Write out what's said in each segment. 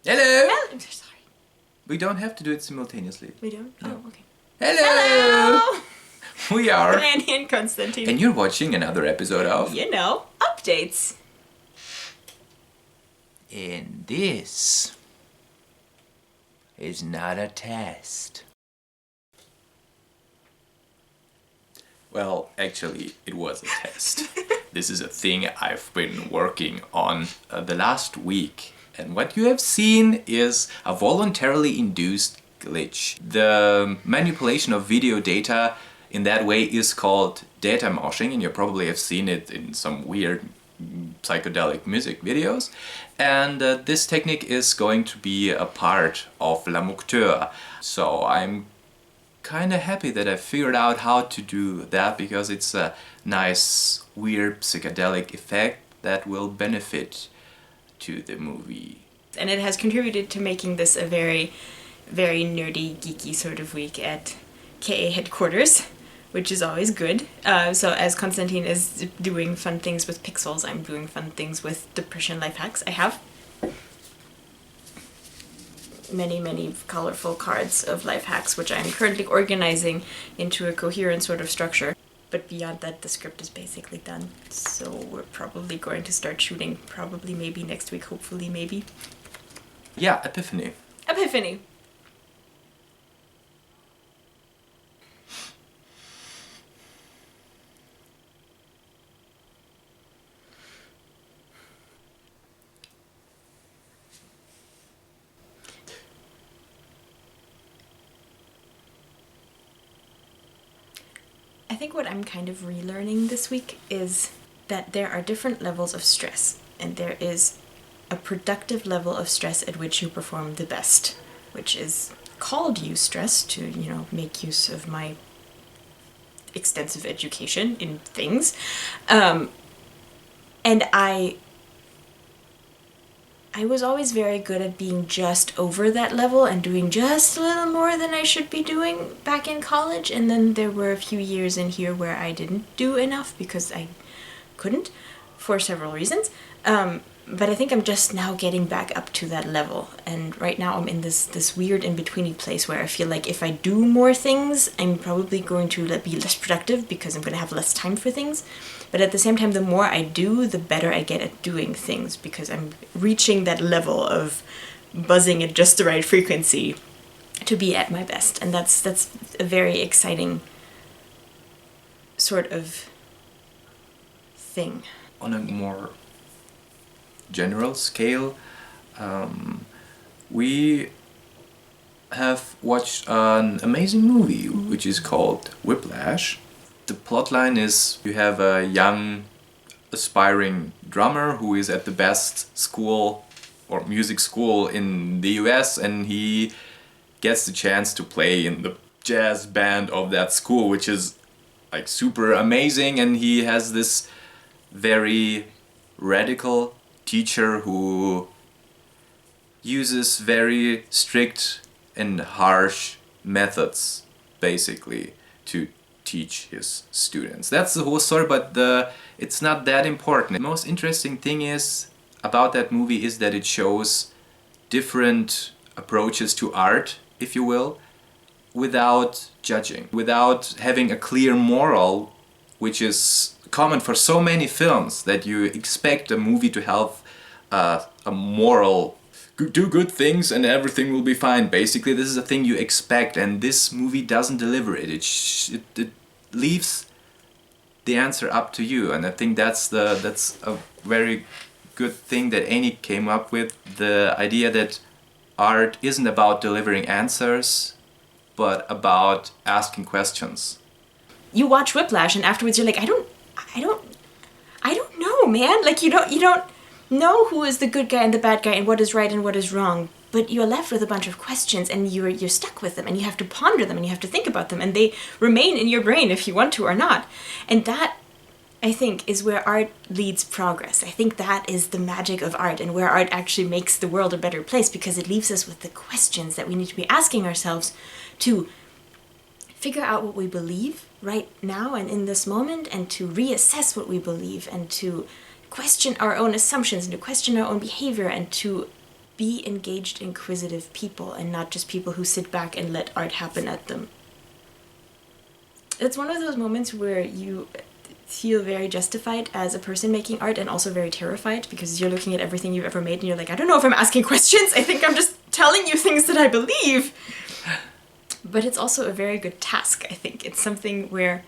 Hello! I'm so sorry. We don't have to do it simultaneously. We don't? No. Oh, okay. Hello! Hello! We are... Annie and Konstantin. And you're watching another episode of... Updates. And this is not a test. Well, actually, it was a test. This is a thing I've been working on the last week. And what you have seen is a voluntarily induced glitch. The manipulation of video data in that way is called data moshing, and you probably have seen it in some weird psychedelic music videos. And this technique is going to be a part of La Moucteur. So I'm kind of happy that I figured out how to do that, because it's a nice, weird psychedelic effect that will benefit to the movie. And it has contributed to making this a very, very nerdy, geeky sort of week at KA headquarters, which is always good. So as Konstantin is doing fun things with pixels, I'm doing fun things with depression life hacks. I have many colorful cards of life hacks, which I'm currently organizing into a coherent sort of structure. But beyond that, the script is basically done. So we're probably going to start shooting, probably maybe next week, hopefully maybe. Yeah, Epiphany. Epiphany. I think what I'm kind of relearning this week is that there are different levels of stress, and there is a productive level of stress at which you perform the best, which is called eustress, to, make use of my extensive education in things. And I was always very good at being just over that level and doing just a little more than I should be doing back in college. And then there were a few years in here where I didn't do enough because I couldn't, for several reasons. But I think I'm just now getting back up to that level. And right now I'm in this weird in-betweeny place where I feel like if I do more things, I'm probably going to be less productive because I'm going to have less time for things. But at the same time, the more I do, the better I get at doing things, because I'm reaching that level of buzzing at just the right frequency to be at my best. And that's a very exciting sort of thing. On a more general scale, we have watched an amazing movie which is called Whiplash. The plotline is you have a young aspiring drummer who is at the best school or music school in the US, and he gets the chance to play in the jazz band of that school, which is like super amazing. And he has this very radical teacher who uses very strict and harsh methods basically to teach his students. That's the whole story, but it's not that important. The most interesting thing is about that movie is that it shows different approaches to art, if you will, without judging, without having a clear moral, which is common for so many films, that you expect a movie to have a moral, do good things and everything will be fine. Basically, this is a thing you expect, and this movie doesn't deliver it. It leaves the answer up to you, and I think that's a very good thing that Annie came up with. The idea that art isn't about delivering answers, but about asking questions. You watch Whiplash, and afterwards you're like, I don't know, man. Like, you don't know who is the good guy and the bad guy and what is right and what is wrong. But you're left with a bunch of questions, and you're stuck with them, and you have to ponder them, and you have to think about them, and they remain in your brain if you want to or not. And that, I think, is where art leads progress. I think that is the magic of art, and where art actually makes the world a better place, because it leaves us with the questions that we need to be asking ourselves to figure out what we believe right now and in this moment, and to reassess what we believe, and to question our own assumptions, and to question our own behavior, and to be engaged, inquisitive people and not just people who sit back and let art happen at them. It's one of those moments where you feel very justified as a person making art and also very terrified because you're looking at everything you've ever made and you're like, I don't know if I'm asking questions. I think I'm just telling you things that I believe. But it's also a very good task, I think. It's something where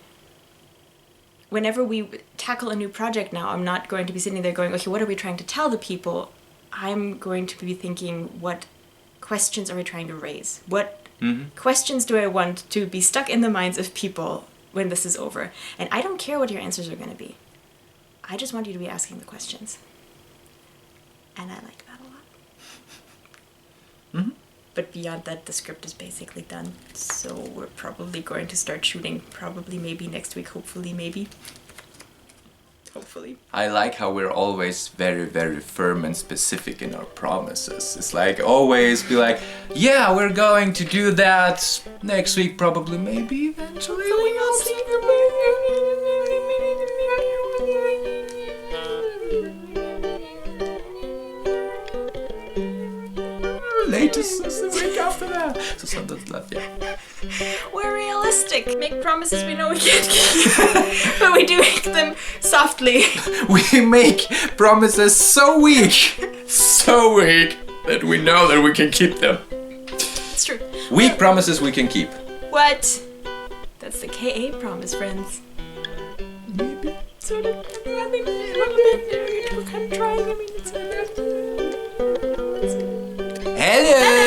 whenever we tackle a new project now, I'm not going to be sitting there going, okay, what are we trying to tell the people? I'm going to be thinking, what questions are we trying to raise? What questions do I want to be stuck in the minds of people when this is over? And I don't care what your answers are going to be. I just want you to be asking the questions. And I like that a lot. But beyond that, the script is basically done. So we're probably going to start shooting probably maybe next week, hopefully maybe. Hopefully. I like how we're always very, very firm and specific in our promises. It's like always be like, yeah, we're going to do that next week, probably, maybe, eventually. We'll see. Latest is the week after that. So something like that, yeah. We're realistic. Make promises we know we can't keep. But we do make them softly. We make promises so weak that we know that we can keep them. It's true. Weak promises we can keep. What? That's the KA promise, friends. Maybe. Sort of. I mean, a little bit. We're kind of trying. I mean, it's Hello!